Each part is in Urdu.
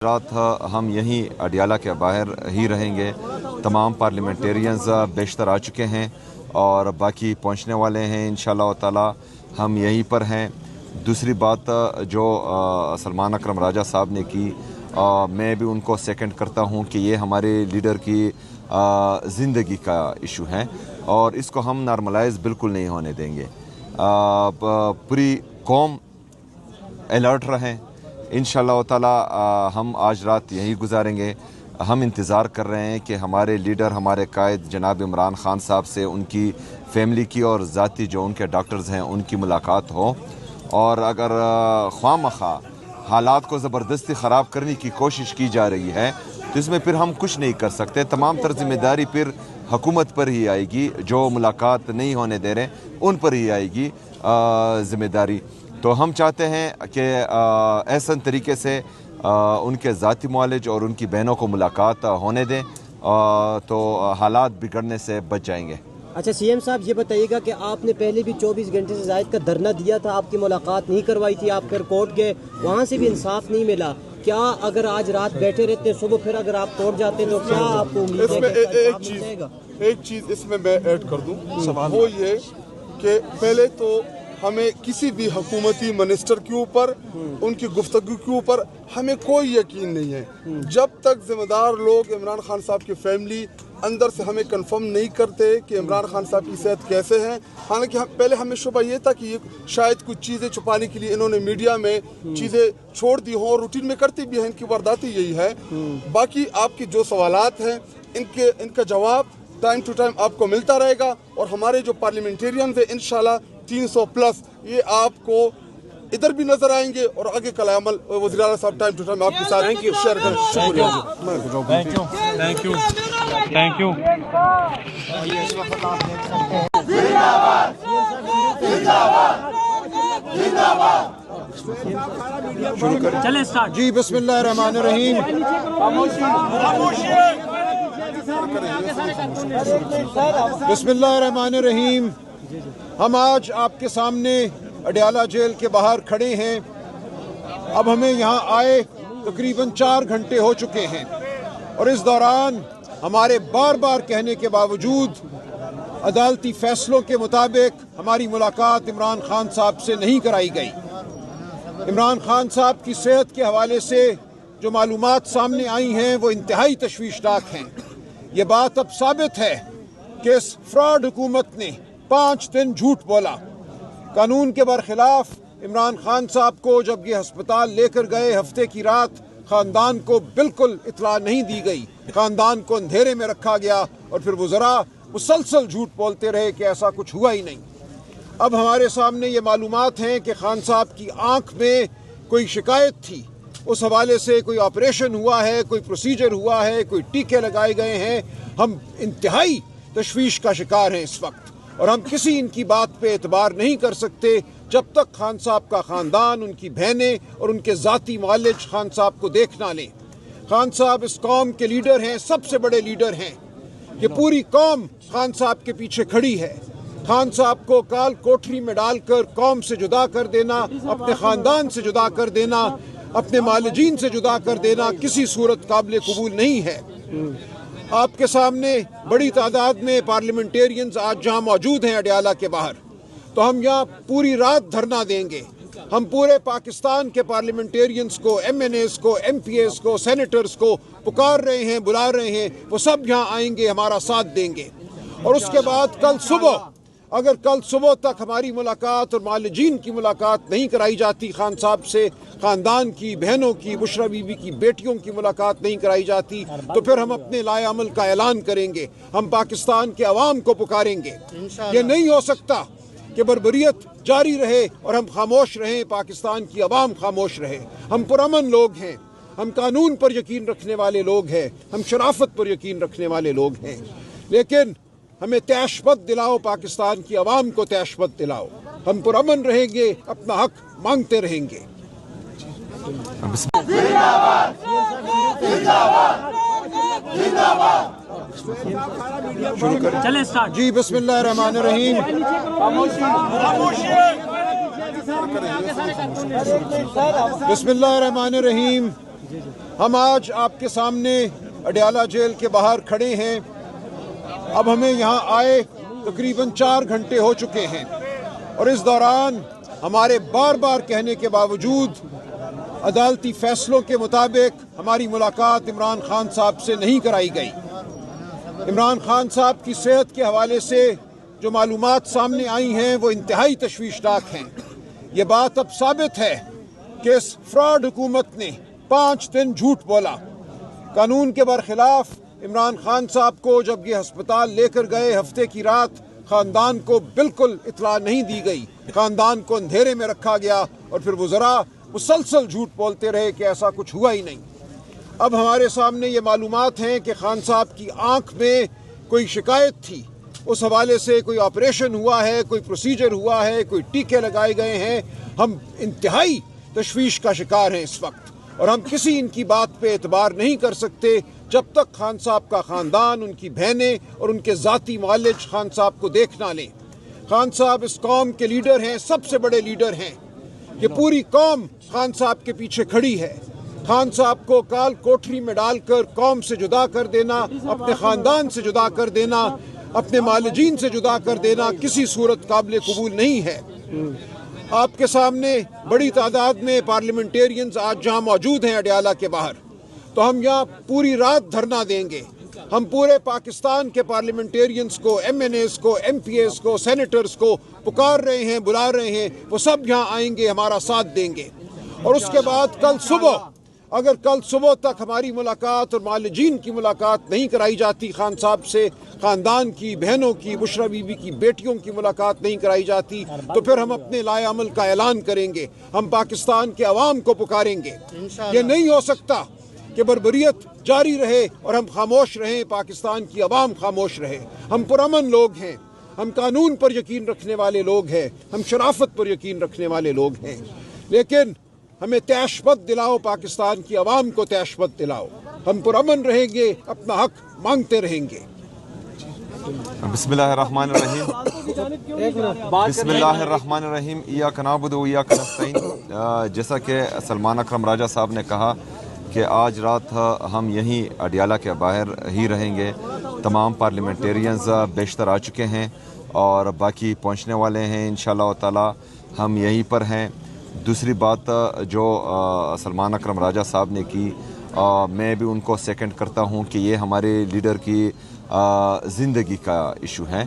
رات ہم یہیں اڈیالہ کے باہر ہی رہیں گے۔ تمام پارلیمنٹیرینز بیشتر آ چکے ہیں اور باقی پہنچنے والے ہیں انشاءاللہ تعالی۔ ہم یہیں پر ہیں۔ دوسری بات جو سلمان اکرم راجہ صاحب نے کی، میں بھی ان کو سیکنڈ کرتا ہوں کہ یہ ہمارے لیڈر کی زندگی کا ایشو ہے اور اس کو ہم نارملائز بالکل نہیں ہونے دیں گے۔ پوری قوم الرٹ رہیں۔ انشاءاللہ تعالی ہم آج رات یہی گزاریں گے۔ ہم انتظار کر رہے ہیں کہ ہمارے لیڈر، ہمارے قائد جناب عمران خان صاحب سے ان کی فیملی کی اور ذاتی جو ان کے ڈاکٹرز ہیں ان کی ملاقات ہو، اور اگر خواہ مخواہ حالات کو زبردستی خراب کرنے کی کوشش کی جا رہی ہے تو اس میں پھر ہم کچھ نہیں کر سکتے۔ تمام تر ذمہ داری پھر حکومت پر ہی آئے گی، جو ملاقات نہیں ہونے دے رہے ان پر ہی آئے گی ذمہ داری۔ تو ہم چاہتے ہیں کہ احسن طریقے سے ان کے ذاتی معالج اور ان کی بہنوں کو ملاقات ہونے دیں تو حالات بگڑنے سے بچ جائیں گے۔ اچھا سی ایم صاحب، یہ بتائیے گا کہ آپ نے پہلے بھی 24 گھنٹے سے زائد کا دھرنا دیا تھا، آپ کی ملاقات نہیں کروائی تھی، آپ پھر کورٹ گئے، وہاں سے بھی انصاف نہیں ملا۔ کیا اگر آج رات بیٹھے رہتے صبح پھر اگر آپ کوٹ جاتے تو کیا آپ کو امید ہے کہ انصاف مل جائے گا؟ ایک چیز اس میں ایڈ کر دوں، وہ یہ کہ پہلے تو ہمیں کسی بھی حکومتی منسٹر کے اوپر، ان کی گفتگو کے اوپر ہمیں کوئی یقین نہیں ہے جب تک ذمہ دار لوگ عمران خان صاحب کی فیملی اندر سے ہمیں کنفرم نہیں کرتے کہ عمران خان صاحب کی صحت کیسے ہیں۔ حالانکہ پہلے ہمیں شبہ یہ تھا کہ یہ شاید کچھ چیزیں چھپانے کے لیے انہوں نے میڈیا میں چیزیں چھوڑ دی ہوں اور روٹین میں کرتی بھی ہیں، ان کی وارداتی یہی ہے۔ باقی آپ کی جو سوالات ہیں ان کا جواب ٹائم ٹو ٹائم آپ کو ملتا رہے گا، اور ہمارے جو پارلیمنٹیرینز ہیں انشاءاللہ 300 پلس یہ آپ کو ادھر بھی نظر آئیں گے، اور آگے کل عمل وزیر اعلیٰ صاحب ٹائم ٹو ٹائم آپ کے ساتھ شیئر کریں۔ شکریہ۔ Thank you. چلیں اسٹارٹ جی، بسم اللہ الرحمن الرحیم۔ بسم اللہ الرحمن الرحیم۔ ہم آج آپ کے سامنے اڈیالہ جیل کے باہر کھڑے ہیں۔ اب ہمیں یہاں آئے تقریباً 4 گھنٹے ہو چکے ہیں، اور اس دوران ہمارے بار بار کہنے کے باوجود عدالتی فیصلوں کے مطابق ہماری ملاقات عمران خان صاحب سے نہیں کرائی گئی۔ عمران خان صاحب کی صحت کے حوالے سے جو معلومات سامنے آئی ہیں وہ انتہائی تشویشناک ہیں۔ یہ بات اب ثابت ہے کہ اس فراڈ حکومت نے 5 دن جھوٹ بولا۔ قانون کے برخلاف عمران خان صاحب کو جب یہ ہسپتال لے کر گئے، ہفتے کی رات خاندان کو بالکل اطلاع نہیں دی گئی، خاندان کو اندھیرے میں رکھا گیا، اور پھر وزراء مسلسل جھوٹ بولتے رہے کہ ایسا کچھ ہوا ہی نہیں۔ اب ہمارے سامنے یہ معلومات ہیں کہ خان صاحب کی آنکھ میں کوئی شکایت تھی، اس حوالے سے کوئی آپریشن ہوا ہے، کوئی پروسیجر ہوا ہے، کوئی ٹیکے لگائے گئے ہیں۔ ہم انتہائی تشویش کا شکار ہیں اس وقت، اور ہم کسی ان کی بات پہ اعتبار نہیں کر سکتے جب تک خان صاحب کا خاندان، ان کی بہنیں اور ان کے ذاتی معالج خان صاحب کو دیکھ نہ لیں۔ خان صاحب اس قوم کے لیڈر ہیں، سب سے بڑے لیڈر ہیں۔ یہ پوری قوم خان صاحب کے پیچھے کھڑی ہے۔ خان صاحب کو کال کوٹری میں ڈال کر قوم سے جدا کر دینا، اپنے خاندان سے جدا کر دینا، اپنے معالجین سے جدا کر دینا کسی صورت قابل قبول نہیں ہے۔ آپ کے سامنے بڑی تعداد میں پارلیمنٹیرینز آج جہاں موجود ہیں اڈیالہ کے باہر، تو ہم یہاں پوری رات دھرنا دیں گے۔ ہم پورے پاکستان کے پارلیمنٹیرینز کو، ایم این ایز کو، ایم پی ایز کو، سینیٹرز کو پکار رہے ہیں، بلا رہے ہیں، وہ سب یہاں آئیں گے، ہمارا ساتھ دیں گے۔ اور اس کے بعد کل صبح تک ہماری ملاقات اور معالجین کی ملاقات نہیں کرائی جاتی خان صاحب سے، خاندان کی بہنوں کی، بشرا بی بی کی بیٹیوں کی ملاقات نہیں کرائی جاتی، تو پھر ہم اپنے لائے عمل کا اعلان کریں گے۔ ہم پاکستان کے عوام کو پکاریں گے۔ یہ نہیں ہو سکتا کہ بربریت جاری رہے اور ہم خاموش رہیں، پاکستان کی عوام خاموش رہے۔ ہم پرامن لوگ ہیں، ہم قانون پر یقین رکھنے والے لوگ ہیں، ہم شرافت پر یقین رکھنے والے لوگ ہیں، لیکن ہمیں تیشبت دلاؤ، پاکستان کی عوام کو تیشبت دلاؤ۔ ہم پرامن رہیں گے، اپنا حق مانگتے رہیں گے۔ چلیں اسٹارٹ جی، بسم اللہ الرحمن الرحیم۔ بسم اللہ الرحمن الرحیم۔ ہم آج آپ کے سامنے اڈیالہ جیل کے باہر کھڑے ہیں. اب ہمیں یہاں آئے تقریباً 4 گھنٹے ہو چکے ہیں اور اس دوران ہمارے بار بار کہنے کے باوجود عدالتی فیصلوں کے مطابق ہماری ملاقات عمران خان صاحب سے نہیں کرائی گئی. عمران خان صاحب کی صحت کے حوالے سے جو معلومات سامنے آئی ہیں وہ انتہائی تشویشناک ہیں. یہ بات اب ثابت ہے کہ اس فراڈ حکومت نے 5 دن جھوٹ بولا. قانون کے برخلاف عمران خان صاحب کو جب یہ ہسپتال لے کر گئے ہفتے کی رات خاندان کو بالکل اطلاع نہیں دی گئی. خاندان کو اندھیرے میں رکھا گیا اور پھر وزراء مسلسل جھوٹ بولتے رہے کہ ایسا کچھ ہوا ہی نہیں. اب ہمارے سامنے یہ معلومات ہیں کہ خان صاحب کی آنکھ میں کوئی شکایت تھی, اس حوالے سے کوئی آپریشن ہوا ہے, کوئی پروسیجر ہوا ہے, کوئی ٹیکے لگائے گئے ہیں. ہم انتہائی تشویش کا شکار ہیں اس وقت اور ہم کسی ان کی بات پہ اعتبار نہیں کر سکتے جب تک خان صاحب کا خاندان, ان کی بہنیں اور ان کے ذاتی معالج خان صاحب کو دیکھ نہ لیں. خان صاحب اس قوم کے لیڈر ہیں, سب سے بڑے لیڈر ہیں. یہ پوری قوم خان صاحب کے پیچھے کھڑی ہے. خان صاحب کو کال کوٹری میں ڈال کر قوم سے جدا کر دینا, اپنے خاندان سے جدا کر دینا, اپنے معالجین سے جدا کر دینا کسی صورت قابل قبول نہیں ہے. آپ کے سامنے بڑی تعداد میں پارلیمنٹیرینز آج جہاں موجود ہیں اڈیالہ کے باہر, تو ہم یہاں پوری رات دھرنا دیں گے. ہم پورے پاکستان کے پارلیمنٹیرینز کو, ایم این ایز کو, ایم پی ایز کو, سینیٹرز کو پکار رہے ہیں, بلا رہے ہیں. وہ سب یہاں آئیں گے, ہمارا ساتھ دیں گے. اور اس کے بعد کل صبح تک ہماری ملاقات اور معالجین کی ملاقات نہیں کرائی جاتی خان صاحب سے, خاندان کی بہنوں کی, بشرا بی بی کی بیٹیوں کی ملاقات نہیں کرائی جاتی, تو پھر ہم اپنے لائے عمل کا اعلان کریں گے. ہم پاکستان کے عوام کو پکاریں گے. یہ نہیں ہو سکتا کہ بربریت جاری رہے اور ہم خاموش رہیں, پاکستان کی عوام خاموش رہے. ہم پرامن لوگ ہیں, ہم قانون پر یقین رکھنے والے لوگ ہیں, ہم شرافت پر یقین رکھنے والے لوگ ہیں. لیکن ہمیں طیش مت دلاؤ, پاکستان کی عوام کو طیش مت دلاؤ. ہم پرامن رہیں گے, اپنا حق مانگتے رہیں گے. بسم اللہ الرحمن الرحیم. بسم اللہ الرحمن الرحیم. ایاک نعبد و ایاک نستعین. جیسا کہ سلمان اکرم راجہ صاحب نے کہا کہ آج رات ہم یہیں اڈیالہ کے باہر ہی رہیں گے. تمام پارلیمنٹیرینز بیشتر آ چکے ہیں اور باقی پہنچنے والے ہیں انشاءاللہ تعالی. ہم یہیں پر ہیں. دوسری بات جو سلمان اکرم راجہ صاحب نے کی, میں بھی ان کو سیکنڈ کرتا ہوں کہ یہ ہمارے لیڈر کی زندگی کا ایشو ہے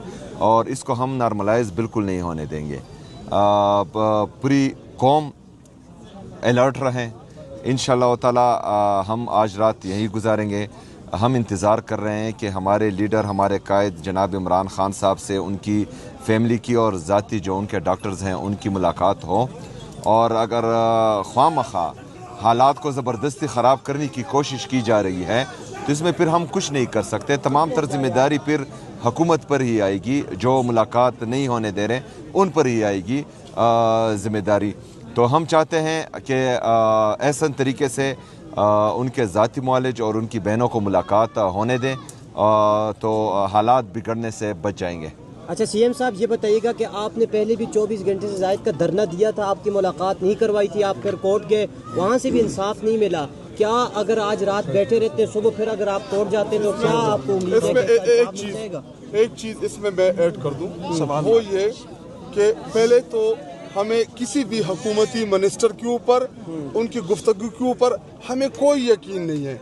اور اس کو ہم نارملائز بالکل نہیں ہونے دیں گے. پوری قوم الرٹ رہیں. انشاءاللہ تعالی ہم آج رات یہی گزاریں گے. ہم انتظار کر رہے ہیں کہ ہمارے لیڈر, ہمارے قائد جناب عمران خان صاحب سے ان کی فیملی کی اور ذاتی جو ان کے ڈاکٹرز ہیں ان کی ملاقات ہو. اور اگر خواہ مخواہ حالات کو زبردستی خراب کرنے کی کوشش کی جا رہی ہے تو اس میں پھر ہم کچھ نہیں کر سکتے. تمام تر ذمہ داری پھر حکومت پر ہی آئے گی. جو ملاقات نہیں ہونے دے رہے ان پر ہی آئے گی ذمہ داری. تو ہم چاہتے ہیں کہ احسن طریقے سے ان کے ذاتی معالج اور ان کی بہنوں کو ملاقات ہونے دیں تو حالات بگڑنے سے بچ جائیں گے. اچھا سی ایم صاحب, یہ بتائیے گا کہ آپ نے پہلے بھی 24 گھنٹے سے زائد کا دھرنا دیا تھا, آپ کی ملاقات نہیں کروائی تھی, آپ پھر کورٹ گئے, وہاں سے بھی انصاف نہیں ملا. کیا اگر آج رات بیٹھے رہتے, صبح پھر اگر آپ کورٹ جاتے تو کیا آپ کو امید ہے کہ ایک چیز اس میں ایڈ کر دوں, وہ یہ کہ پہلے تو ہمیں کسی بھی حکومتی منسٹر کے اوپر, ان کی گفتگو کے اوپر ہمیں کوئی یقین نہیں ہے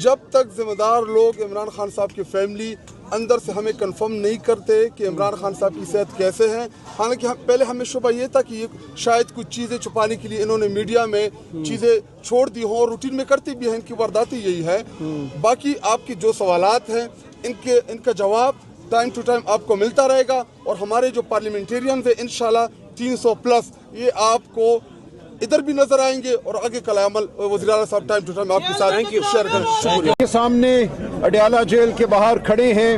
جب تک ذمہ دار لوگ عمران خان صاحب کی فیملی اندر سے ہمیں کنفرم نہیں کرتے کہ عمران خان صاحب کی صحت کیسے ہیں. حالانکہ پہلے ہمیں شبہ یہ تھا کہ یہ شاید کچھ چیزیں چھپانے کے لیے انہوں نے میڈیا میں چیزیں چھوڑ دی ہوں, روٹین میں کرتی بھی ہیں, ان کی وارداتی یہی ہے. باقی آپ کی جو سوالات ہیں ان کا جواب ٹائم ٹو ٹائم آپ کو ملتا رہے گا. اور ہمارے جو پارلیمنٹیرینز ہیں انشاءاللہ 300+ یہ آپ کو ادھر بھی نظر آئیں گے اور آگے کا عمل وزیر اعلیٰ صاحب ٹائم ٹو ٹائم آپ کے ساتھ شیئر کریں. شکریہ. کے سامنے اڈیالہ جیل کے باہر کھڑے ہیں.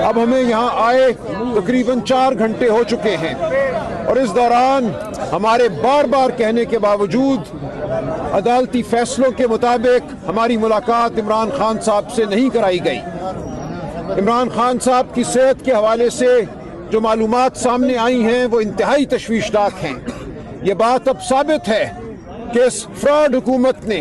اب ہمیں یہاں آئے تقریباً 4 گھنٹے ہو چکے ہیں اور اس دوران ہمارے بار بار کہنے کے باوجود عدالتی فیصلوں کے مطابق ہماری ملاقات عمران خان صاحب سے نہیں کرائی گئی. عمران خان صاحب کی صحت کے حوالے سے جو معلومات سامنے آئی ہیں وہ انتہائی تشویشناک ہیں. یہ بات اب ثابت ہے کہ اس فراڈ حکومت نے